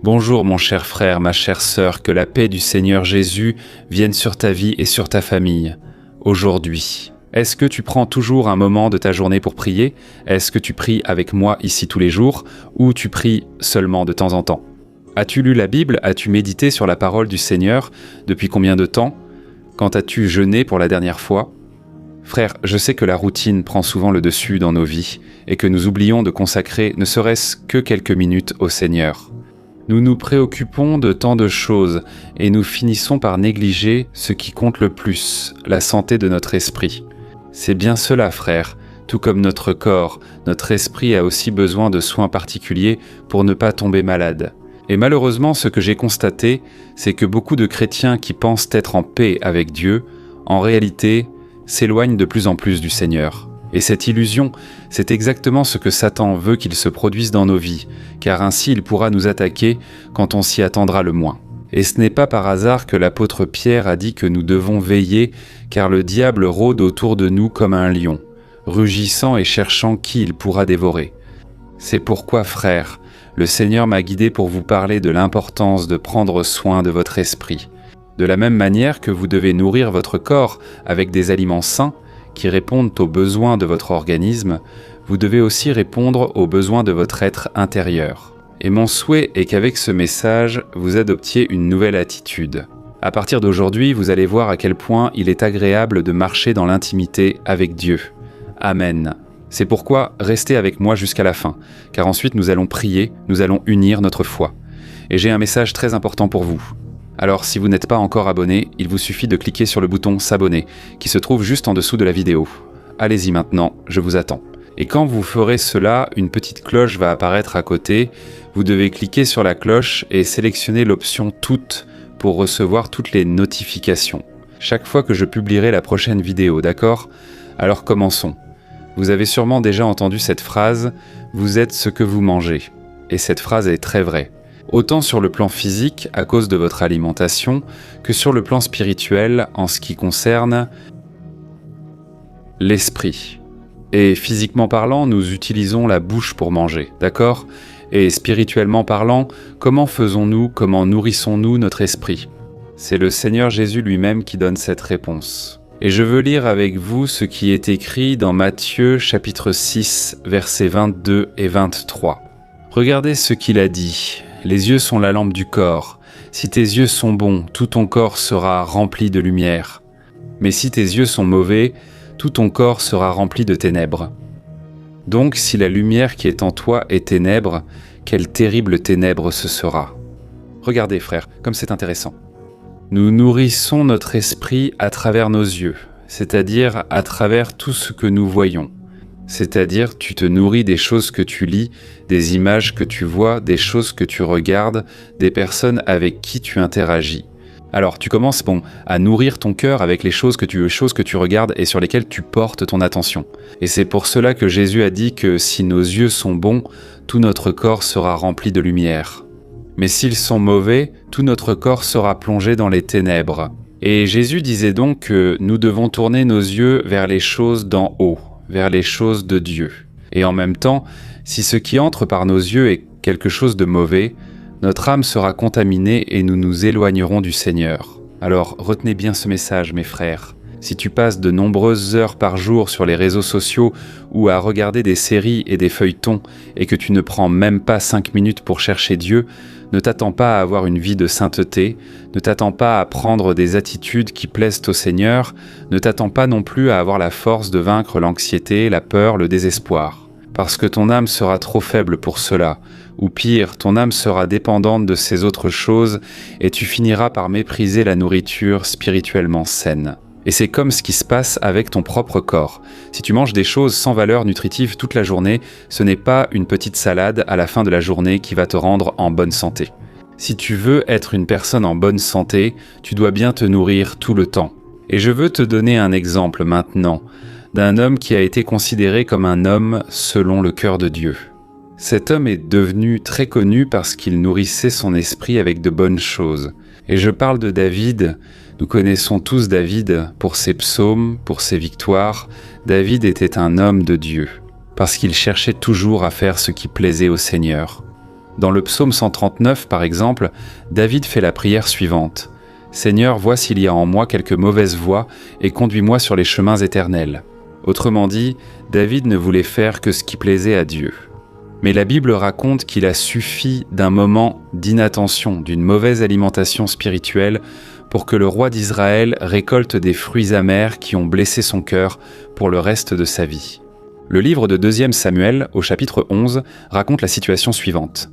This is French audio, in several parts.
Bonjour mon cher frère, ma chère sœur, que la paix du Seigneur Jésus vienne sur ta vie et sur ta famille, aujourd'hui. Est-ce que tu prends toujours un moment de ta journée pour prier? Est-ce que tu pries avec moi ici tous les jours, ou tu pries seulement de temps en temps? As-tu lu la Bible? As-tu médité sur la parole du Seigneur? Depuis combien de temps? Quand as-tu jeûné pour la dernière fois? Frère, je sais que la routine prend souvent le dessus dans nos vies, et que nous oublions de consacrer ne serait-ce que quelques minutes au Seigneur. Nous nous préoccupons de tant de choses et nous finissons par négliger ce qui compte le plus, la santé de notre esprit. C'est bien cela, frère, tout comme notre corps, notre esprit a aussi besoin de soins particuliers pour ne pas tomber malade. Et malheureusement, ce que j'ai constaté, c'est que beaucoup de chrétiens qui pensent être en paix avec Dieu, en réalité, s'éloignent de plus en plus du Seigneur. Et cette illusion, c'est exactement ce que Satan veut qu'il se produise dans nos vies, car ainsi il pourra nous attaquer quand on s'y attendra le moins. Et ce n'est pas par hasard que l'apôtre Pierre a dit que nous devons veiller, car le diable rôde autour de nous comme un lion, rugissant et cherchant qui il pourra dévorer. C'est pourquoi, frères, le Seigneur m'a guidé pour vous parler de l'importance de prendre soin de votre esprit. De la même manière que vous devez nourrir votre corps avec des aliments sains, qui répondent aux besoins de votre organisme, vous devez aussi répondre aux besoins de votre être intérieur. Et mon souhait est qu'avec ce message, vous adoptiez une nouvelle attitude. À partir d'aujourd'hui, vous allez voir à quel point il est agréable de marcher dans l'intimité avec Dieu. Amen. C'est pourquoi restez avec moi jusqu'à la fin, car ensuite nous allons prier, nous allons unir notre foi. Et j'ai un message très important pour vous. Alors si vous n'êtes pas encore abonné, il vous suffit de cliquer sur le bouton s'abonner, qui se trouve juste en dessous de la vidéo. Allez-y maintenant, je vous attends. Et quand vous ferez cela, une petite cloche va apparaître à côté. Vous devez cliquer sur la cloche et sélectionner l'option Toutes pour recevoir toutes les notifications. Chaque fois que je publierai la prochaine vidéo, d'accord? Alors commençons. Vous avez sûrement déjà entendu cette phrase « Vous êtes ce que vous mangez ». Et cette phrase est très vraie. Autant sur le plan physique, à cause de votre alimentation, que sur le plan spirituel, en ce qui concerne l'esprit. Et physiquement parlant, nous utilisons la bouche pour manger, d'accord? Et spirituellement parlant, comment faisons-nous, comment nourrissons-nous notre esprit? C'est le Seigneur Jésus lui-même qui donne cette réponse. Et je veux lire avec vous ce qui est écrit dans Matthieu chapitre 6, versets 22 et 23. Regardez ce qu'il a dit. Les yeux sont la lampe du corps. Si tes yeux sont bons, tout ton corps sera rempli de lumière. Mais si tes yeux sont mauvais, tout ton corps sera rempli de ténèbres. Donc, si la lumière qui est en toi est ténèbres, quelle terrible ténèbre ce sera. Regardez, frères, comme c'est intéressant. Nous nourrissons notre esprit à travers nos yeux, c'est-à-dire à travers tout ce que nous voyons. C'est-à-dire, tu te nourris des choses que tu lis, des images que tu vois, des choses que tu regardes, des personnes avec qui tu interagis. Alors, tu commences à nourrir ton cœur avec les choses que tu regardes et sur lesquelles tu portes ton attention. Et c'est pour cela que Jésus a dit que si nos yeux sont bons, tout notre corps sera rempli de lumière. Mais s'ils sont mauvais, tout notre corps sera plongé dans les ténèbres. Et Jésus disait donc que nous devons tourner nos yeux vers les choses d'en haut, vers les choses de Dieu. Et en même temps, si ce qui entre par nos yeux est quelque chose de mauvais, notre âme sera contaminée et nous nous éloignerons du Seigneur. Alors retenez bien ce message, mes frères. Si tu passes de nombreuses heures par jour sur les réseaux sociaux ou à regarder des séries et des feuilletons et que tu ne prends même pas 5 minutes pour chercher Dieu, ne t'attends pas à avoir une vie de sainteté, ne t'attends pas à prendre des attitudes qui plaisent au Seigneur, ne t'attends pas non plus à avoir la force de vaincre l'anxiété, la peur, le désespoir. Parce que ton âme sera trop faible pour cela, ou pire, ton âme sera dépendante de ces autres choses et tu finiras par mépriser la nourriture spirituellement saine. Et c'est comme ce qui se passe avec ton propre corps. Si tu manges des choses sans valeur nutritive toute la journée, ce n'est pas une petite salade à la fin de la journée qui va te rendre en bonne santé. Si tu veux être une personne en bonne santé, tu dois bien te nourrir tout le temps. Et je veux te donner un exemple maintenant d'un homme qui a été considéré comme un homme selon le cœur de Dieu. Cet homme est devenu très connu parce qu'il nourrissait son esprit avec de bonnes choses. Et je parle de David. Nous connaissons tous David pour ses psaumes, pour ses victoires. David était un homme de Dieu, parce qu'il cherchait toujours à faire ce qui plaisait au Seigneur. Dans le psaume 139, par exemple, David fait la prière suivante. « Seigneur, vois s'il y a en moi quelque mauvaise voie et conduis-moi sur les chemins éternels. » Autrement dit, David ne voulait faire que ce qui plaisait à Dieu. Mais la Bible raconte qu'il a suffi d'un moment d'inattention, d'une mauvaise alimentation spirituelle pour que le roi d'Israël récolte des fruits amers qui ont blessé son cœur pour le reste de sa vie. Le livre de 2 Samuel, au chapitre 11, raconte la situation suivante.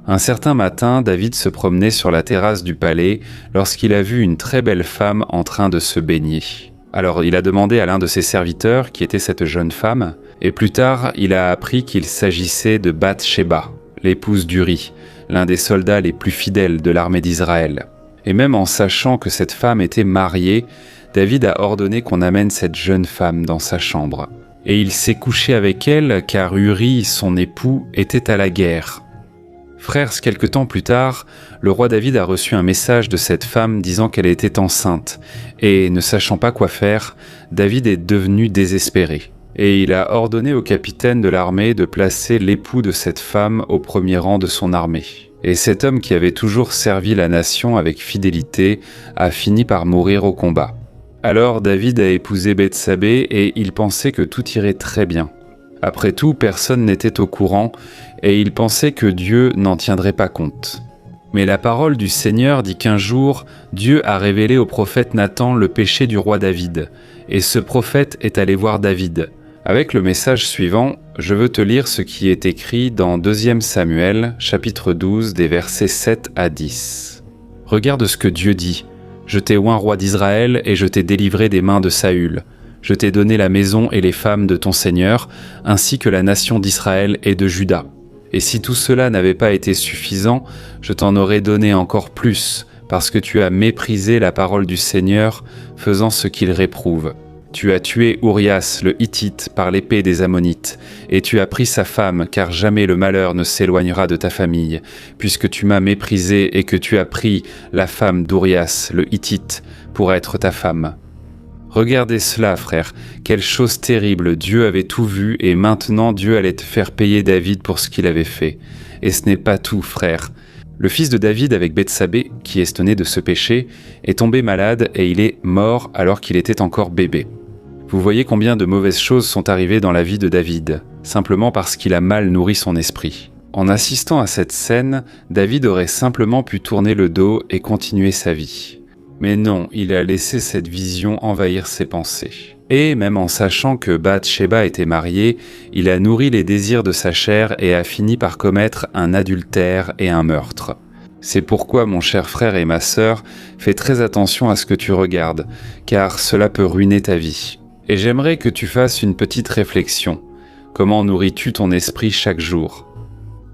Un certain matin, David se promenait sur la terrasse du palais lorsqu'il a vu une très belle femme en train de se baigner. Alors il a demandé à l'un de ses serviteurs qui était cette jeune femme, et plus tard il a appris qu'il s'agissait de Bath-Sheba, l'épouse d'Uri, l'un des soldats les plus fidèles de l'armée d'Israël. Et même en sachant que cette femme était mariée, David a ordonné qu'on amène cette jeune femme dans sa chambre. Et il s'est couché avec elle car Uri, son époux, était à la guerre. Frères, quelque temps plus tard, le roi David a reçu un message de cette femme disant qu'elle était enceinte, et ne sachant pas quoi faire, David est devenu désespéré. Et il a ordonné au capitaine de l'armée de placer l'époux de cette femme au premier rang de son armée. Et cet homme qui avait toujours servi la nation avec fidélité a fini par mourir au combat. Alors David a épousé Bethsabée et il pensait que tout irait très bien. Après tout, personne n'était au courant et il pensait que Dieu n'en tiendrait pas compte. Mais la parole du Seigneur dit qu'un jour, Dieu a révélé au prophète Nathan le péché du roi David, et ce prophète est allé voir David. Avec le message suivant, je veux te lire ce qui est écrit dans 2 Samuel, chapitre 12, des versets 7 à 10. Regarde ce que Dieu dit. Je t'ai oint roi d'Israël et je t'ai délivré des mains de Saül. Je t'ai donné la maison et les femmes de ton Seigneur, ainsi que la nation d'Israël et de Juda. Et si tout cela n'avait pas été suffisant, je t'en aurais donné encore plus, parce que tu as méprisé la parole du Seigneur, faisant ce qu'il réprouve. Tu as tué Urias le Hittite par l'épée des Ammonites, et tu as pris sa femme, car jamais le malheur ne s'éloignera de ta famille, puisque tu m'as méprisé et que tu as pris la femme d'Urias le Hittite pour être ta femme. Regardez cela, frère, quelle chose terrible, Dieu avait tout vu et maintenant Dieu allait te faire payer David pour ce qu'il avait fait. Et ce n'est pas tout, frère. Le fils de David avec Bethsabée, qui est né de ce péché, est tombé malade et il est mort alors qu'il était encore bébé. Vous voyez combien de mauvaises choses sont arrivées dans la vie de David, simplement parce qu'il a mal nourri son esprit. En assistant à cette scène, David aurait simplement pu tourner le dos et continuer sa vie. Mais non, il a laissé cette vision envahir ses pensées. Et même en sachant que Bath-Sheba était mariée, il a nourri les désirs de sa chair et a fini par commettre un adultère et un meurtre. C'est pourquoi, mon cher frère et ma sœur, fais très attention à ce que tu regardes, car cela peut ruiner ta vie. Et j'aimerais que tu fasses une petite réflexion. Comment nourris-tu ton esprit chaque jour ?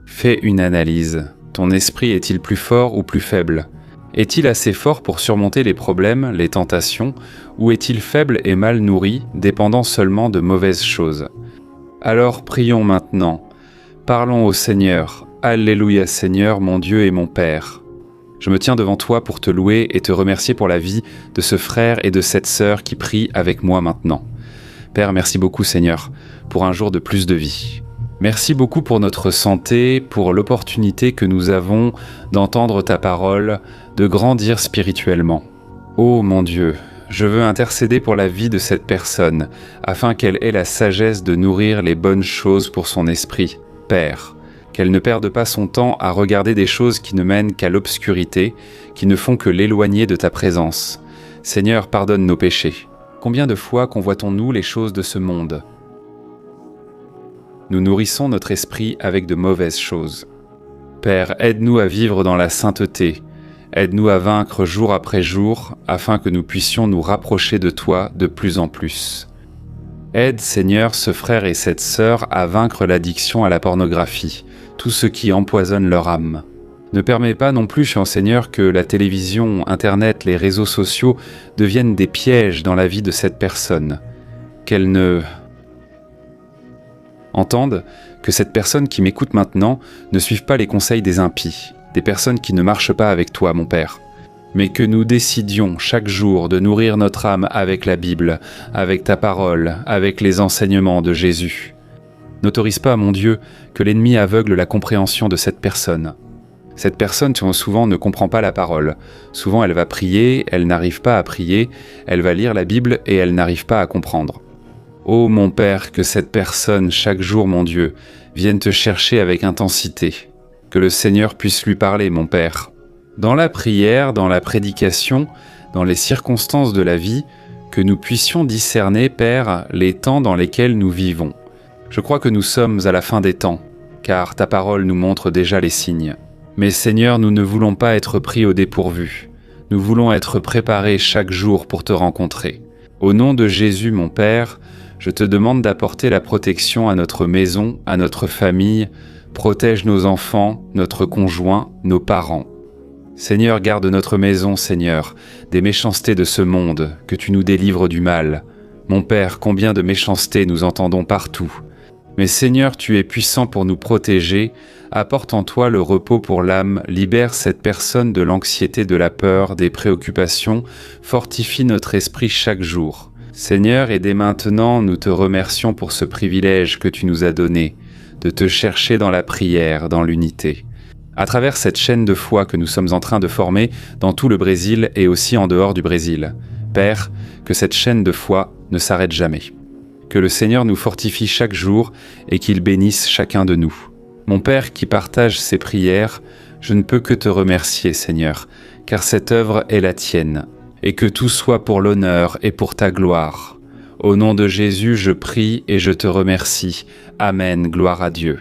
Fais une analyse. Ton esprit est-il plus fort ou plus faible ? Est-il assez fort pour surmonter les problèmes, les tentations, ou est-il faible et mal nourri, dépendant seulement de mauvaises choses ? Alors prions maintenant. Parlons au Seigneur. Alléluia Seigneur, mon Dieu et mon Père. Je me tiens devant toi pour te louer et te remercier pour la vie de ce frère et de cette sœur qui prient avec moi maintenant. Père, merci beaucoup Seigneur, pour un jour de plus de vie. Merci beaucoup pour notre santé, pour l'opportunité que nous avons d'entendre ta parole, de grandir spirituellement. Ô mon Dieu, je veux intercéder pour la vie de cette personne, afin qu'elle ait la sagesse de nourrir les bonnes choses pour son esprit. Père, qu'elle ne perde pas son temps à regarder des choses qui ne mènent qu'à l'obscurité, qui ne font que l'éloigner de ta présence. Seigneur, pardonne nos péchés. Combien de fois convoitons-nous les choses de ce monde ? Nous nourrissons notre esprit avec de mauvaises choses. Père, aide-nous à vivre dans la sainteté. Aide-nous à vaincre jour après jour, afin que nous puissions nous rapprocher de toi de plus en plus. Aide, Seigneur, ce frère et cette sœur à vaincre l'addiction à la pornographie, tout ce qui empoisonne leur âme. Ne permets pas non plus, cher Seigneur, que la télévision, Internet, les réseaux sociaux deviennent des pièges dans la vie de cette personne. Qu'elle ne entende que cette personne qui m'écoute maintenant ne suive pas les conseils des impies, des personnes qui ne marchent pas avec toi, mon Père, mais que nous décidions chaque jour de nourrir notre âme avec la Bible, avec ta parole, avec les enseignements de Jésus. N'autorise pas, mon Dieu, que l'ennemi aveugle la compréhension de cette personne. Cette personne, souvent, ne comprend pas la parole. Souvent, elle va prier, elle n'arrive pas à prier, elle va lire la Bible et elle n'arrive pas à comprendre. Ô mon Père, que cette personne, chaque jour, mon Dieu, vienne te chercher avec intensité. Que le Seigneur puisse lui parler, mon Père. Dans la prière, dans la prédication, dans les circonstances de la vie, que nous puissions discerner, Père, les temps dans lesquels nous vivons. Je crois que nous sommes à la fin des temps, car ta parole nous montre déjà les signes. Mais Seigneur, nous ne voulons pas être pris au dépourvu. Nous voulons être préparés chaque jour pour te rencontrer. Au nom de Jésus, mon Père, je te demande d'apporter la protection à notre maison, à notre famille. Protège nos enfants, notre conjoint, nos parents. Seigneur, garde notre maison, Seigneur, des méchancetés de ce monde, que tu nous délivres du mal. Mon Père, combien de méchancetés nous entendons partout. Mais Seigneur, tu es puissant pour nous protéger, apporte en toi le repos pour l'âme, libère cette personne de l'anxiété, de la peur, des préoccupations, fortifie notre esprit chaque jour. Seigneur, et dès maintenant, nous te remercions pour ce privilège que tu nous as donné, de te chercher dans la prière, dans l'unité. À travers cette chaîne de foi que nous sommes en train de former dans tout le Brésil et aussi en dehors du Brésil, Père, que cette chaîne de foi ne s'arrête jamais. Que le Seigneur nous fortifie chaque jour et qu'il bénisse chacun de nous. Mon Père qui partage ces prières, je ne peux que te remercier, Seigneur, car cette œuvre est la tienne, et que tout soit pour l'honneur et pour ta gloire. Au nom de Jésus, je prie et je te remercie. Amen, gloire à Dieu.